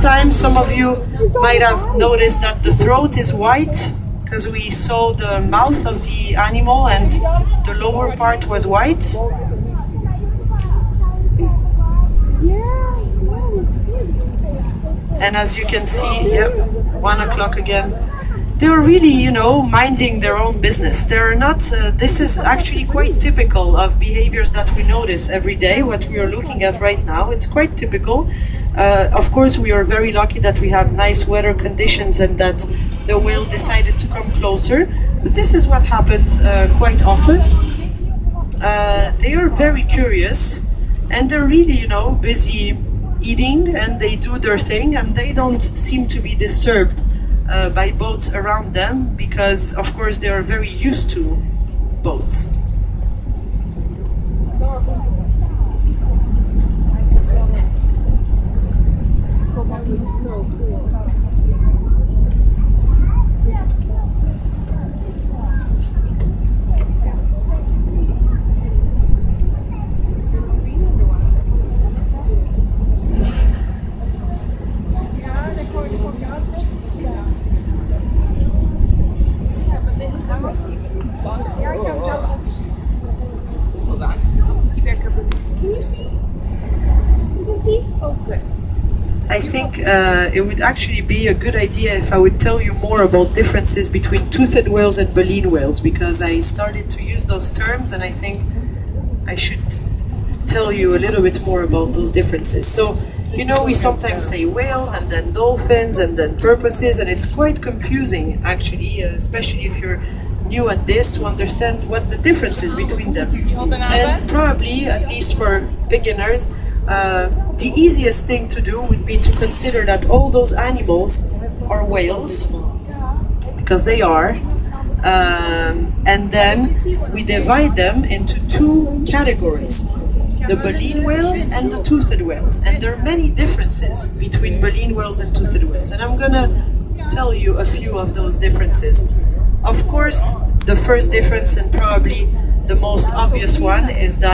time, some of you might have noticed that the throat is white because we saw the mouth of the animal and the lower part was white. And as you can see, yep, 1 o'clock again. They're really, minding their own business. They're not, this is actually quite typical of behaviors that we notice every day, what we are looking at right now. It's quite typical. Of course, we are very lucky that we have nice weather conditions and that the whale decided to come closer. But this is what happens quite often. They are very curious and they're really, busy eating, and they do their thing, and they don't seem to be disturbed by boats around them because, of course, they are very used to boats. I think it would actually be a good idea if I would tell you more about differences between toothed whales and baleen whales, because I started to use those terms and I think I should tell you a little bit more about those differences. So, we sometimes say whales and then dolphins and then porpoises, and it's quite confusing actually, especially if you're new at this, to understand what the difference is between them. And probably, at least for beginners, the easiest thing to do would be to consider that all those animals are whales, because they are, and then we divide them into two categories, the baleen whales and the toothed whales. And there are many differences between baleen whales and toothed whales, and I'm gonna tell you a few of those differences. Of course, the first difference, and probably the most obvious one, is that